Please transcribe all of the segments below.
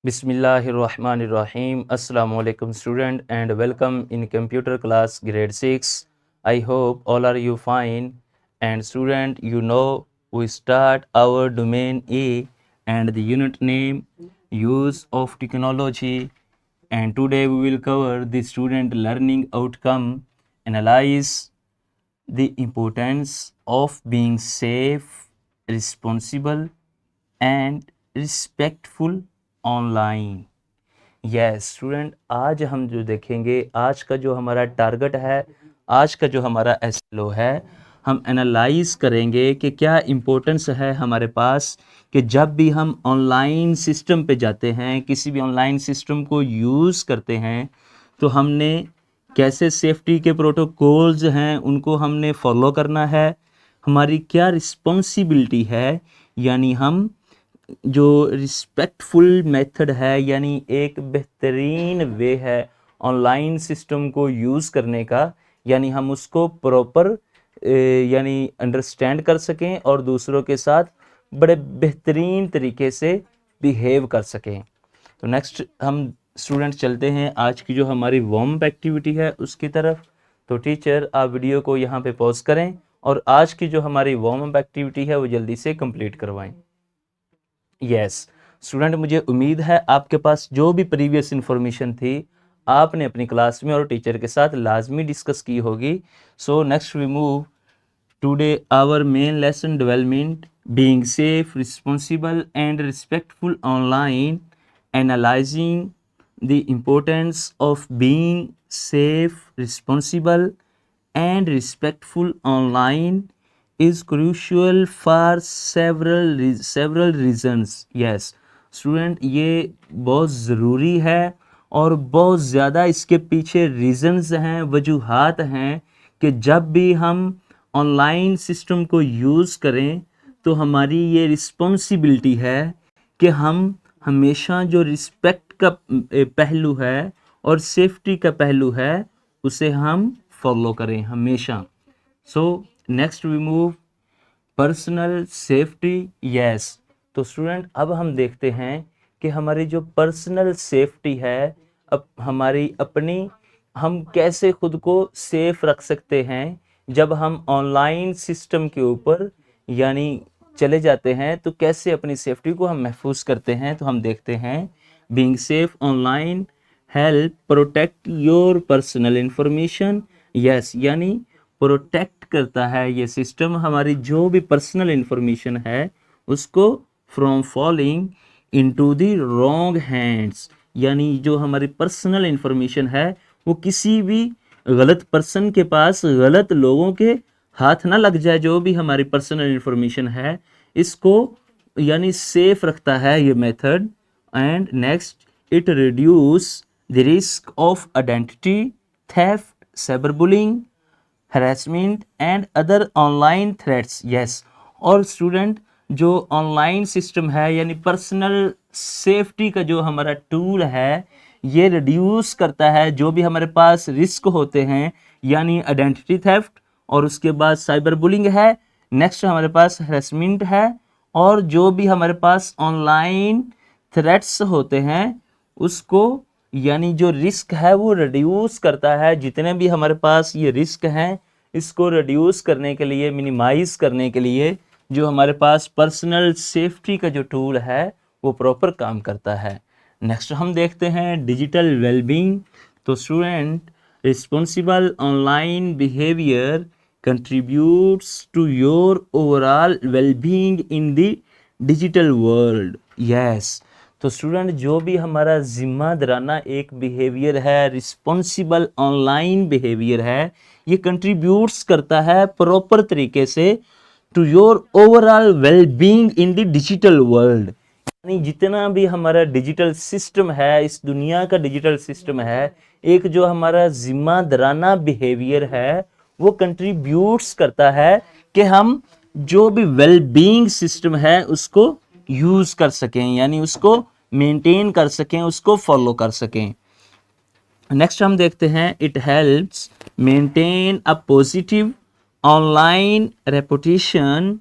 Bismillahirrahmanirrahim. Assalamu alaikum student and welcome in computer class grade 6. I hope all are you fine. And student, you know we start our domain A and the unit name use of technology, and today we will cover the student learning outcome, analyze the importance of being safe, responsible and respectful online. Yes student, आज हम जो देखेंगे, आज का जो हमारा target है, आज का जो हमारा एसएलओ है, हम एनालाइज करेंगे कि क्या इम्पोर्टेंस है हमारे पास कि जब भी हम ऑनलाइन सिस्टम पे जाते हैं, किसी भी ऑनलाइन सिस्टम को यूज़ करते हैं, तो हमने कैसे सेफ्टी के प्रोटोकॉल्स हैं उनको हमने फॉलो करना है, हमारी क्या रिस्पॉन्सिबिलिटी है, यानी हम जो रिस्पेक्टफुल मेथड है, यानी एक बेहतरीन वे है ऑनलाइन सिस्टम को यूज़ करने का, यानी हम उसको प्रॉपर यानी अंडरस्टैंड कर सकें और दूसरों के साथ बड़े बेहतरीन तरीके से बिहेव कर सकें। तो नेक्स्ट हम स्टूडेंट चलते हैं आज की जो हमारी वार्म अप एक्टिविटी है उसकी तरफ। तो टीचर आप वीडियो को यहाँ पे पॉज करें और आज की जो हमारी वार्म अप एक्टिविटी है वो जल्दी से कंप्लीट करवाएं। यस स्टूडेंट, मुझे उम्मीद है आपके पास जो भी प्रीवियस इन्फॉर्मेशन थी आपने अपनी क्लास में और टीचर के साथ लाजमी डिस्कस की होगी। So next we move today our main lesson development being safe, responsible and respectful online, analysing the importance of being safe, responsible and respectful online is crucial for several reasons. Yes student, ये बहुत ज़रूरी है और बहुत ज़्यादा इसके पीछे reasons हैं, वजूहात हैं कि जब भी हम ऑनलाइन सिस्टम को यूज़ करें तो हमारी ये रिस्पॉन्सिबिलिटी है कि हम हमेशा जो रिस्पेक्ट का पहलू है और सेफ्टी का पहलू है उसे हम फॉलो करें हमेशा। So next we move personal safety. Yes तो स्टूडेंट, अब हम देखते हैं कि हमारी जो पर्सनल सेफ्टी है, अब हमारी अपनी, हम कैसे खुद को सेफ रख सकते हैं जब हम ऑनलाइन सिस्टम के ऊपर यानी चले जाते हैं, तो कैसे अपनी सेफ्टी को हम महफूज करते हैं। तो हम देखते हैं being safe online help protect your personal information. Yes यानी प्रोटेक्ट करता है ये सिस्टम हमारी जो भी पर्सनल इंफॉर्मेशन है उसको from falling into the wrong hands, यानी जो हमारी पर्सनल इंफॉर्मेशन है वो किसी भी गलत पर्सन के पास, गलत लोगों के हाथ ना लग जाए। जो भी हमारी पर्सनल इंफॉर्मेशन है इसको यानी सेफ रखता है ये method. And next, it reduce the risk of identity theft, cyberbullying, harassment and other online threats. Yes और स्टूडेंट, जो ऑनलाइन सिस्टम है यानी पर्सनल सेफ्टी का जो हमारा टूल है ये रिड्यूस करता है जो भी हमारे पास रिस्क होते हैं, यानी आइडेंटिटी थेफ्ट, और उसके बाद साइबर बुलिंग है, नेक्स्ट हमारे पास हरासमेंट है, और जो भी हमारे पास ऑनलाइन थ्रेट्स होते हैं उसको यानी जो रिस्क है वो रिड्यूस करता है। जितने भी हमारे पास ये रिस्क हैं इसको रिड्यूस करने के लिए, मिनिमाइज करने के लिए जो हमारे पास पर्सनल सेफ्टी का जो टूल है वो प्रॉपर काम करता है। नेक्स्ट हम देखते हैं डिजिटल वेलबींग। तो student, responsible online behaviour contributes to your overall wellbeing in the digital world. Yes तो स्टूडेंट, जो भी हमारा जिम्मेदाराना एक बिहेवियर है, रिस्पॉन्सिबल ऑनलाइन बिहेवियर है, ये कंट्रीब्यूट्स करता है प्रॉपर तरीके से to your overall wellbeing in the digital world, यानी जितना भी हमारा डिजिटल सिस्टम है, इस दुनिया का डिजिटल सिस्टम है, एक जो हमारा जिम्मेदाराना बिहेवियर है वो कंट्रीब्यूट्स करता है कि हम जो भी वेलबींग सिस्टम है उसको यूज कर सकें, यानी उसको मेंटेन कर सकें, उसको फॉलो कर सकें। नेक्स्ट हम देखते हैं it helps maintain a positive online reputation,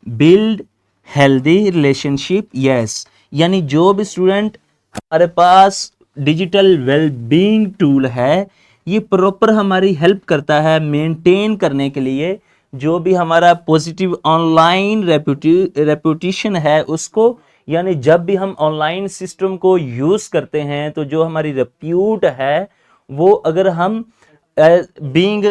build healthy relationship. Yes यानी जो भी स्टूडेंट हमारे पास डिजिटल वेलबींग टूल है, ये प्रॉपर हमारी हेल्प करता है मेंटेन करने के लिए जो भी हमारा पॉजिटिव ऑनलाइन रेपुटेशन है उसको, यानी जब भी हम ऑनलाइन सिस्टम को यूज करते हैं तो जो हमारी रेप्यूट है वो, अगर हम बीइंग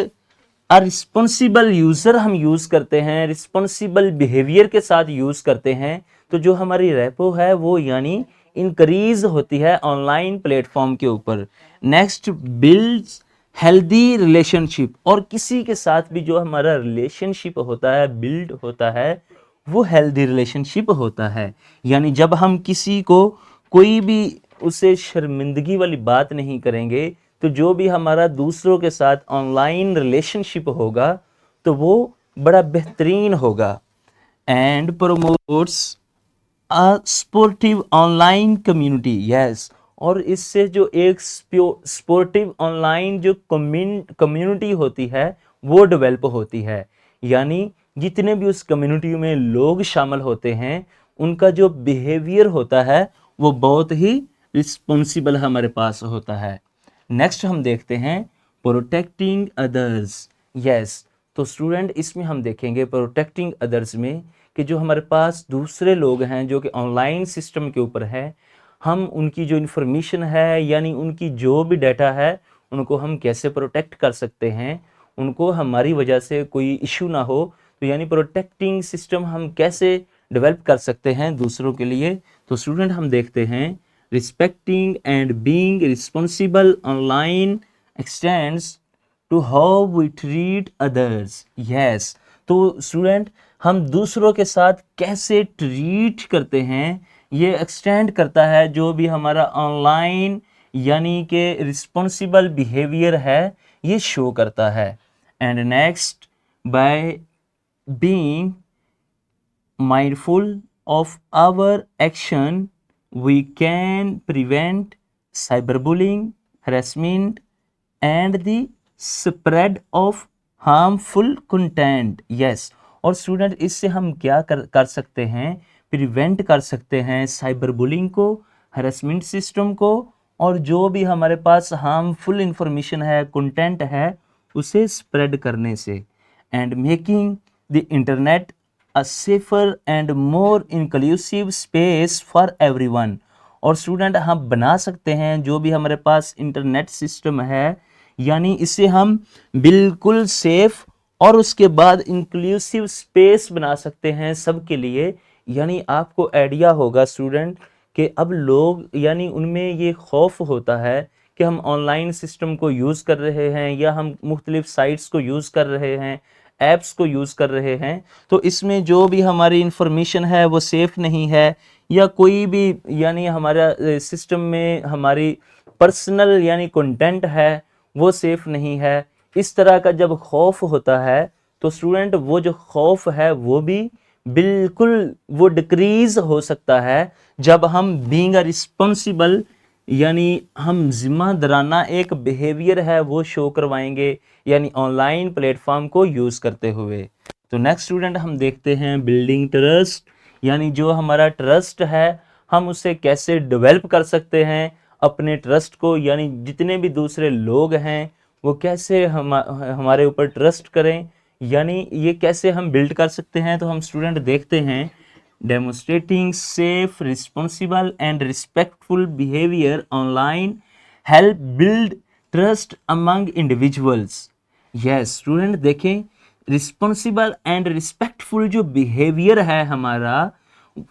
रिस्पॉन्सिबल यूजर हम यूज करते हैं, रिस्पॉन्सिबल बिहेवियर के साथ यूज करते हैं, तो जो हमारी रेपो है वो यानी इंक्रीज होती है ऑनलाइन प्लेटफॉर्म के ऊपर। नेक्स्ट, बिल्ड्स हेल्दी रिलेशनशिप, और किसी के साथ भी जो हमारा रिलेशनशिप होता है, बिल्ड होता है, वो हेल्दी रिलेशनशिप होता है। यानी जब हम किसी को कोई भी उसे शर्मिंदगी वाली बात नहीं करेंगे, तो जो भी हमारा दूसरों के साथ ऑनलाइन रिलेशनशिप होगा तो वो बड़ा बेहतरीन होगा। And promotes a sportive online community, yes, और इससे जो एक स्पोर्टिव ऑनलाइन जो कम्युनिटी होती है वो डेवलप होती है। यानी जितने भी उस कम्युनिटी में लोग शामिल होते हैं उनका जो बिहेवियर होता है वो बहुत ही रिस्पॉन्सिबल हमारे पास होता है। नेक्स्ट हम देखते हैं प्रोटेक्टिंग अदर्स, यस। तो स्टूडेंट इसमें हम देखेंगे प्रोटेक्टिंग अदर्स में कि जो हमारे पास दूसरे लोग हैं जो कि ऑनलाइन सिस्टम के ऊपर है, हम उनकी जो इन्फॉर्मेशन है यानी उनकी जो भी डाटा है उनको हम कैसे प्रोटेक्ट कर सकते हैं, उनको हमारी वजह से कोई इशू ना हो, तो यानी प्रोटेक्टिंग सिस्टम हम कैसे डेवलप कर सकते हैं दूसरों के लिए। तो स्टूडेंट हम देखते हैं respecting and being responsible online extends to how we treat others, yes. तो स्टूडेंट हम दूसरों के साथ कैसे ट्रीट करते हैं ये एक्सटेंड करता है जो भी हमारा ऑनलाइन यानी कि रिस्पॉन्सिबल बिहेवियर है ये शो करता है। And next, by being mindful of our action, we can prevent cyberbullying, harassment, and the spread of harmful content, yes। और स्टूडेंट इससे हम क्या कर सकते हैं, प्रिवेंट कर सकते हैं साइबर बुलिंग को, हरेसमेंट सिस्टम को, और जो भी हमारे पास हार्मफुल इंफॉर्मेशन है, कंटेंट है, उसे स्प्रेड करने से। And making the internet a safer and more inclusive space for everyone। और स्टूडेंट हम बना सकते हैं जो भी हमारे पास इंटरनेट सिस्टम है, यानी इसे हम बिल्कुल सेफ और उसके बाद इंक्लूसिव स्पेस बना सकते हैं सबके लिए। यानी आपको आइडिया होगा स्टूडेंट कि अब लोग यानी उनमें ये खौफ होता है कि हम ऑनलाइन सिस्टम को यूज़ कर रहे हैं या हम मुख्तलिफ साइट्स को यूज़ कर रहे हैं, ऐप्स को यूज़ कर रहे हैं, तो इसमें जो भी हमारी इंफॉर्मेशन है वो सेफ़ नहीं है, या कोई भी यानी हमारा सिस्टम में हमारी पर्सनल यानी कंटेंट है वो सेफ़ नहीं है। इस तरह का जब खौफ होता है तो स्टूडेंट वो जो खौफ है वो भी बिल्कुल वो डिक्रीज़ हो सकता है जब हम बीइंग अ रिस्पॉन्सिबल यानी हम जिम्मेदाराना एक बिहेवियर है वो शो करवाएंगे यानी ऑनलाइन प्लेटफॉर्म को यूज़ करते हुए। तो नेक्स्ट स्टूडेंट हम देखते हैं बिल्डिंग ट्रस्ट, यानी जो हमारा ट्रस्ट है हम उसे कैसे डेवलप कर सकते हैं अपने ट्रस्ट को, यानी जितने भी दूसरे लोग हैं वो कैसे हमारे ऊपर ट्रस्ट करें, यानी ये कैसे हम बिल्ड कर सकते हैं। तो हम स्टूडेंट देखते हैं demonstrating safe, responsible and respectful behavior online help build trust among individuals, yes। Student देखें रिस्पॉन्सिबल एंड रिस्पेक्टफुल जो बिहेवियर है हमारा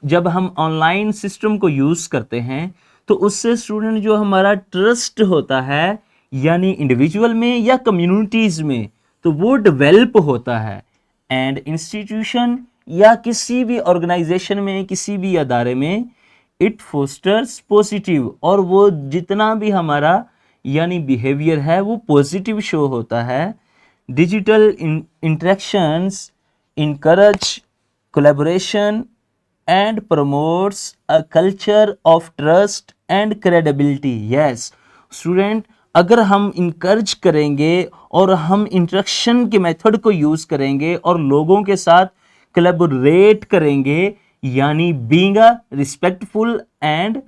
जब हम ऑनलाइन सिस्टम को यूज़ करते हैं तो उससे स्टूडेंट जो हमारा ट्रस्ट होता है यानी इंडिविजुअल में या कम्युनिटीज़ में तो वो डेवलप होता है। एंड इंस्टीट्यूशन या किसी भी ऑर्गेनाइजेशन में, किसी भी अदारे में, इट फोस्टर्स पॉजिटिव, और वो जितना भी हमारा यानी बिहेवियर है वो पॉजिटिव शो होता है। Digital interactions encourage collaboration and promotes a culture of trust and credibility, yes. Student अगर हम इनकरेज करेंगे और हम इंटरेक्शन के मेथड को यूज़ करेंगे और लोगों के साथ कोलैबोरेट करेंगे यानी being a respectful and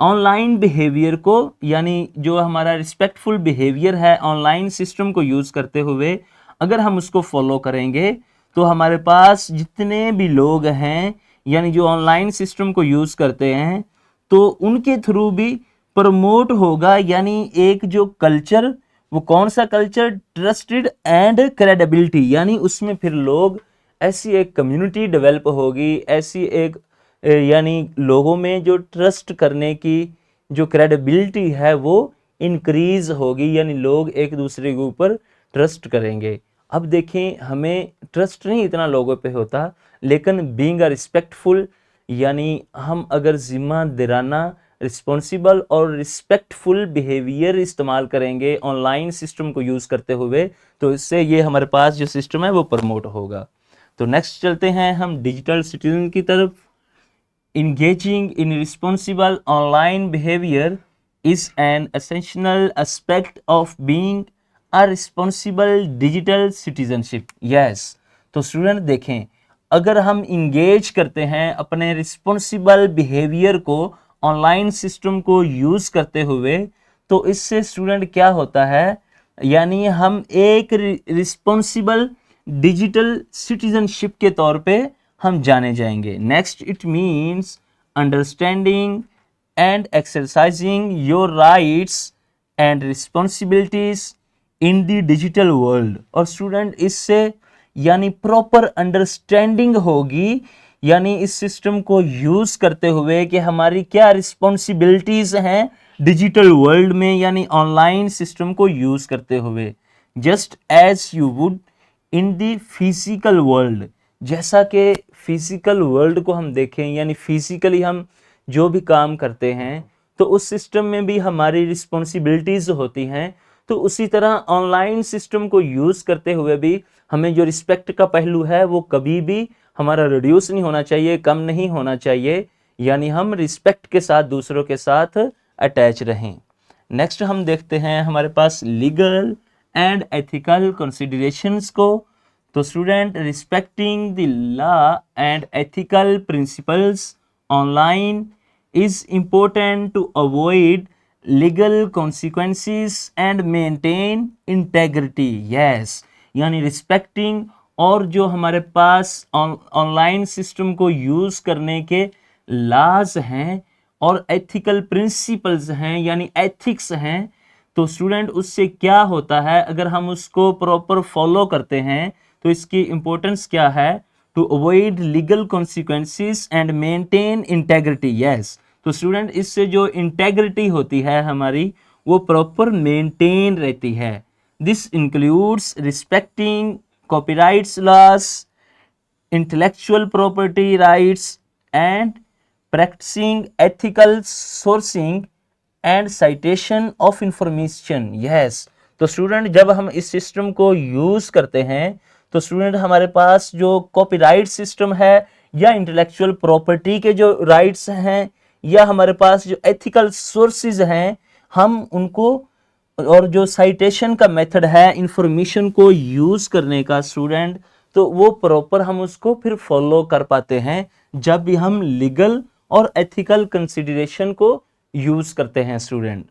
online behaviour को, यानी जो हमारा रिस्पेक्टफुल बिहेवियर है ऑनलाइन सिस्टम को यूज़ करते हुए, अगर हम उसको फॉलो करेंगे तो हमारे पास जितने भी लोग हैं यानी जो ऑनलाइन सिस्टम को यूज़ करते हैं तो उनके थ्रू भी प्रमोट होगा, यानी एक जो कल्चर, वो कौन सा कल्चर, ट्रस्टेड एंड क्रेडिबिलिटी, यानी उसमें फिर लोग, ऐसी एक कम्युनिटी डेवलप होगी, ऐसी एक यानी लोगों में जो ट्रस्ट करने की जो क्रेडिबिलिटी है वो इंक्रीज होगी, यानी लोग एक दूसरे के ऊपर ट्रस्ट करेंगे। अब देखें, हमें ट्रस्ट नहीं इतना लोगों पे होता, लेकिन बीइंग अ रिस्पेक्टफुल, यानी हम अगर जिम्मेदाराना, रिस्पॉन्सिबल और रिस्पेक्टफुल बिहेवियर इस्तेमाल करेंगे ऑनलाइन सिस्टम को यूज़ करते हुए, तो इससे ये हमारे पास जो सिस्टम है वो प्रमोट होगा। तो नेक्स्ट चलते हैं हम डिजिटल सिटीजन की तरफ। Engaging in responsible online behavior is an essential aspect of being a responsible digital citizenship. Yes, तो स्टूडेंट देखें, अगर हम इंगेज करते हैं अपने रिस्पॉन्सिबल बिहेवियर को ऑनलाइन सिस्टम को यूज़ करते हुए, तो इससे स्टूडेंट क्या होता है, यानी हम एक रिस्पॉन्सिबल डिजिटल सिटीजनशिप के तौर पे हम जाने जाएंगे। Next, it means understanding and exercising your rights and responsibilities in the digital world. और स्टूडेंट इससे यानी प्रॉपर अंडरस्टैंडिंग होगी, यानी इस सिस्टम को यूज करते हुए कि हमारी क्या रिस्पॉन्सिबिलिटीज हैं डिजिटल वर्ल्ड में, यानी ऑनलाइन सिस्टम को यूज करते हुए। Just as you would in the physical world, जैसा कि फिजिकल वर्ल्ड को हम देखें, यानी फिजिकली हम जो भी काम करते हैं तो उस सिस्टम में भी हमारी रिस्पॉन्सिबिलिटीज होती हैं, तो उसी तरह ऑनलाइन सिस्टम को यूज़ करते हुए भी हमें जो रिस्पेक्ट का पहलू है वो कभी भी हमारा रिड्यूस नहीं होना चाहिए, कम नहीं होना चाहिए, यानी हम रिस्पेक्ट के साथ दूसरों के साथ अटैच रहें। नेक्स्ट हम देखते हैं हमारे पास लीगल एंड एथिकल कंसिडरेशंस को। तो student, respecting the law and ethical principles online is important to avoid legal consequences and maintain integrity. Yes, यानी रिस्पेक्टिंग और जो हमारे पास ऑनलाइन सिस्टम को यूज करने के लॉज हैं और एथिकल प्रिंसिपल्स हैं, यानी एथिक्स हैं, तो स्टूडेंट उससे क्या होता है, अगर हम उसको प्रॉपर फॉलो करते हैं तो इसकी इंपॉर्टेंस क्या है, to avoid legal consequences and maintain integrity. Yes, तो स्टूडेंट इससे जो इंटेग्रिटी होती है हमारी वो प्रॉपर मेंटेन रहती है। This includes respecting copyrights laws, intellectual property rights and practicing ethical sourcing and citation of information. Yes, तो स्टूडेंट जब हम इस सिस्टम को यूज करते हैं तो स्टूडेंट हमारे पास जो कॉपीराइट सिस्टम है या इंटेलेक्चुअल प्रॉपर्टी के जो राइट्स हैं या हमारे पास जो एथिकल सोर्सेज हैं, हम उनको, और जो साइटेशन का मेथड है इंफॉर्मेशन को यूज करने का स्टूडेंट, तो वो प्रॉपर हम उसको फिर फॉलो कर पाते हैं जब भी हम लीगल और एथिकल कंसिडरेशन को यूज करते हैं स्टूडेंट।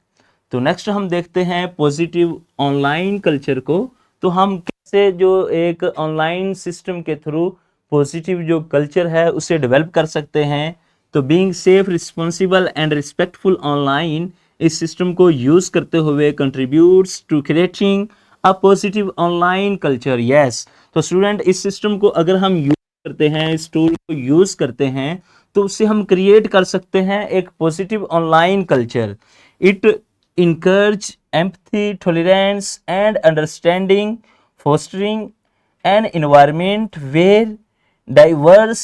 तो नेक्स्ट हम देखते हैं पॉजिटिव ऑनलाइन कल्चर को। तो हम कैसे जो एक ऑनलाइन सिस्टम के थ्रू पॉजिटिव जो कल्चर है उसे डेवलप कर सकते हैं। तो being safe, responsible and respectful online, इस सिस्टम को यूज करते हुए contributes to creating a positive online culture. Yes, तो स्टूडेंट इस सिस्टम को अगर हम यूज करते हैं, इस टूल को यूज करते हैं, तो उससे हम क्रिएट कर सकते हैं एक positive online culture. It encourage empathy, tolerance and understanding, fostering an environment where diverse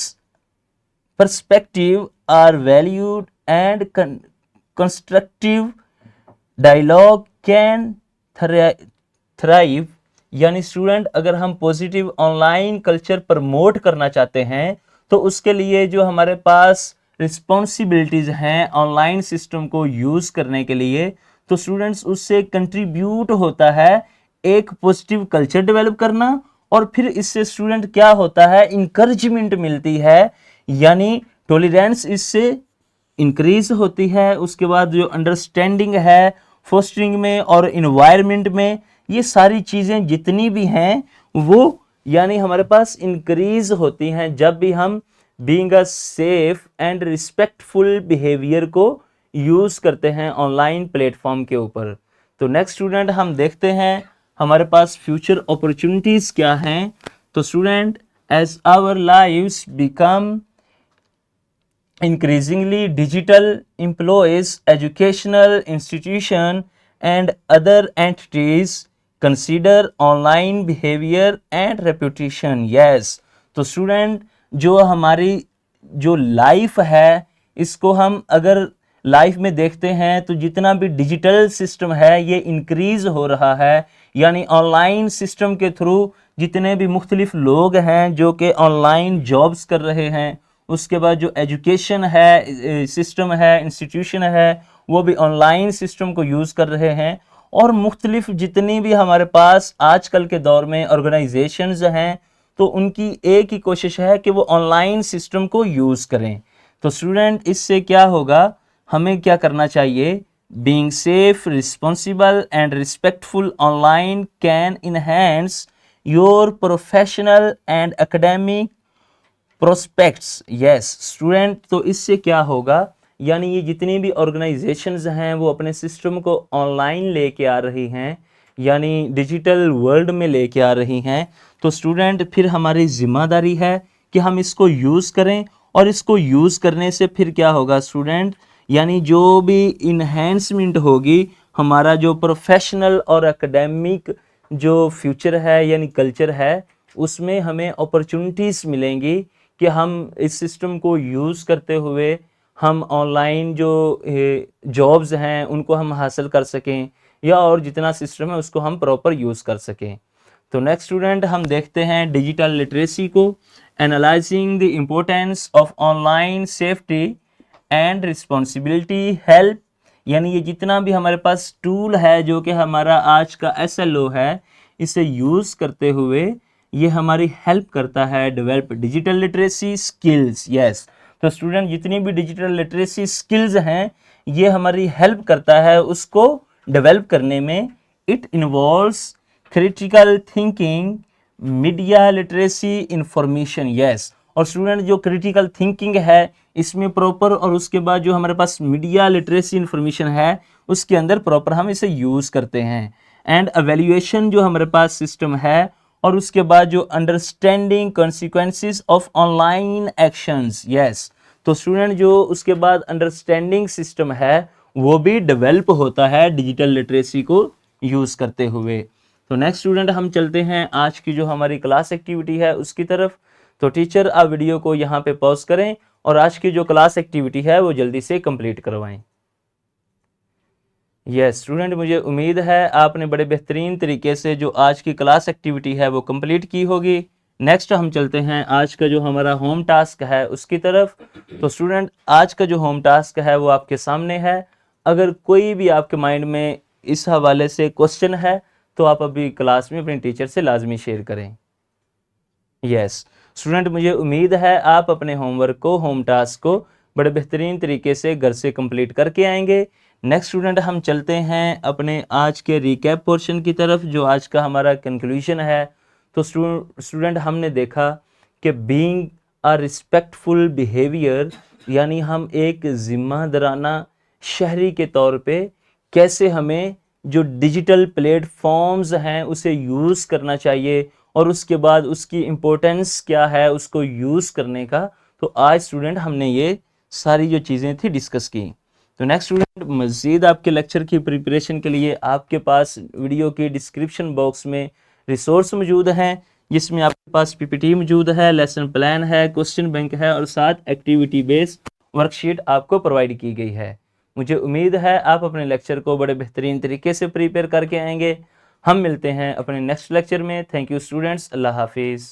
perspectives are valued and constructive dialogue can thrive। यानी स्टूडेंट अगर हम पॉजिटिव ऑनलाइन कल्चर प्रमोट करना चाहते हैं तो उसके लिए जो हमारे पास रिस्पॉन्सिबिलिटीज हैं ऑनलाइन सिस्टम को यूज करने के लिए, तो स्टूडेंट्स उससे कंट्रीब्यूट होता है एक पॉजिटिव कल्चर डेवलप करना, और फिर इससे स्टूडेंट क्या होता है, इंकरेजमेंट मिलती है, यानी टॉलरेंस इससे इंक्रीज होती है, उसके बाद जो अंडरस्टैंडिंग है फोस्टरिंग में और इन्वायरमेंट में, ये सारी चीज़ें जितनी भी हैं वो यानी हमारे पास इंक्रीज होती हैं जब भी हम being a safe and respectful behaviour को यूज़ करते हैं ऑनलाइन प्लेटफॉर्म के ऊपर। तो नेक्स्ट स्टूडेंट हम देखते हैं हमारे पास फ्यूचर अपॉर्चुनिटीज़ क्या हैं। तो student, as our lives become increasingly digital, employees, educational institution and other entities consider online behavior and reputation. Yes, तो स्टूडेंट जो हमारी जो लाइफ है इसको हम अगर लाइफ में देखते हैं तो जितना भी डिजिटल सिस्टम है ये इंक्रीज हो रहा है, यानी ऑनलाइन सिस्टम के थ्रू जितने भी मुख्तलिफ लोग हैं जो कि ऑनलाइन जॉब्स कर रहे हैं, उसके बाद जो एजुकेशन है सिस्टम है, इंस्टीट्यूशन है, वो भी ऑनलाइन सिस्टम को यूज़ कर रहे हैं। और मुख्तलिफ जितनी भी हमारे पास आजकल के दौर में ऑर्गेनाइजेशंस हैं तो उनकी एक ही कोशिश है कि वो ऑनलाइन सिस्टम को यूज़ करें। तो स्टूडेंट इससे क्या होगा, हमें क्या करना चाहिए, being safe, responsible and respectful online can enhance your professional and academic prospects. Yes student, तो इससे क्या होगा, यानी ये जितनी भी ऑर्गेनाइजेशंस हैं वो अपने सिस्टम को ऑनलाइन लेके आ रही हैं, यानी डिजिटल वर्ल्ड में लेके आ रही हैं। तो स्टूडेंट फिर हमारी ज़िम्मेदारी है कि हम इसको यूज़ करें, और इसको यूज़ करने से फिर क्या होगा स्टूडेंट, यानी जो भी इन्हेंसमेंट होगी हमारा जो प्रोफेशनल और एकेडमिक जो फ्यूचर है यानी कल्चर है उसमें हमें अपॉर्चुनिटीज़ मिलेंगी कि हम इस सिस्टम को यूज़ करते हुए हम ऑनलाइन जो जॉब्स हैं उनको हम हासिल कर सकें, या और जितना सिस्टम है उसको हम प्रॉपर यूज़ कर सकें। तो नेक्स्ट स्टूडेंट हम देखते हैं डिजिटल लिटरेसी को, analysing the importance of online safety and responsibility help, यानी ये जितना भी हमारे पास टूल है जो कि हमारा आज का SLO है, इसे यूज़ करते हुए ये हमारी हेल्प करता है develop digital literacy skills. Yes, तो स्टूडेंट जितनी भी डिजिटल लिटरेसी स्किल्स हैं ये हमारी हेल्प करता है उसको डेवलप करने में। It involves critical thinking, media literacy, information. Yes, और स्टूडेंट जो क्रिटिकल थिंकिंग है इसमें प्रॉपर, और उसके बाद जो हमारे पास मीडिया लिटरेसी इंफॉर्मेशन है उसके अंदर प्रॉपर हम इसे यूज़ करते हैं। एंड एवेल्यूएशन जो हमारे पास सिस्टम है, और उसके बाद जो understanding consequences of online actions. Yes, तो स्टूडेंट जो उसके बाद अंडरस्टैंडिंग सिस्टम है वो भी डेवलप होता है डिजिटल लिटरेसी को यूज़ करते हुए। तो नेक्स्ट स्टूडेंट हम चलते हैं आज की जो हमारी क्लास एक्टिविटी है उसकी तरफ। तो टीचर आप वीडियो को यहाँ पे पॉज करें और आज की जो क्लास एक्टिविटी है वो जल्दी से कंप्लीट करवाएं। यस स्टूडेंट, मुझे उम्मीद है आपने बड़े बेहतरीन तरीके से जो आज की क्लास एक्टिविटी है वो कंप्लीट की होगी। नेक्स्ट हम चलते हैं आज का जो हमारा होम टास्क है उसकी तरफ। तो स्टूडेंट आज का जो होम टास्क है वो आपके सामने है। अगर कोई भी आपके माइंड में इस हवाले से क्वेश्चन है तो आप अभी क्लास में अपने टीचर से लाजमी शेयर करें। यस स्टूडेंट, मुझे उम्मीद है आप अपने होमवर्क को, होम टास्क को बड़े बेहतरीन तरीके से घर से कंप्लीट करके आएंगे। नेक्स्ट स्टूडेंट हम चलते हैं अपने आज के रिकैप पोर्शन की तरफ जो आज का हमारा कंक्लूजन है। तो स्टूडेंट हमने देखा कि बीइंग अ रिस्पेक्टफुल बिहेवियर, यानी हम एक ज़िम्मेदाराना शहरी के तौर पे कैसे हमें जो डिजिटल प्लेटफॉर्म्स हैं उसे यूज़ करना चाहिए, और उसके बाद उसकी इम्पोर्टेंस क्या है उसको यूज़ करने का। तो आज स्टूडेंट हमने ये सारी जो चीज़ें थी डिस्कस की। तो नेक्स्ट स्टूडेंट मज़ीद आपके लेक्चर की प्रिपरेशन के लिए आपके पास वीडियो के डिस्क्रिप्शन बॉक्स में रिसोर्स मौजूद हैं जिसमें आपके पास PPT मौजूद है, लेसन प्लान है, क्वेश्चन बैंक है और साथ एक्टिविटी बेस्ड वर्कशीट आपको प्रोवाइड की गई है। मुझे उम्मीद है आप अपने लेक्चर को बड़े बेहतरीन तरीके से प्रिपेयर करके आएंगे। हम मिलते हैं अपने नेक्स्ट लेक्चर में। थैंक यू स्टूडेंट्स, अल्लाह हाफिज़।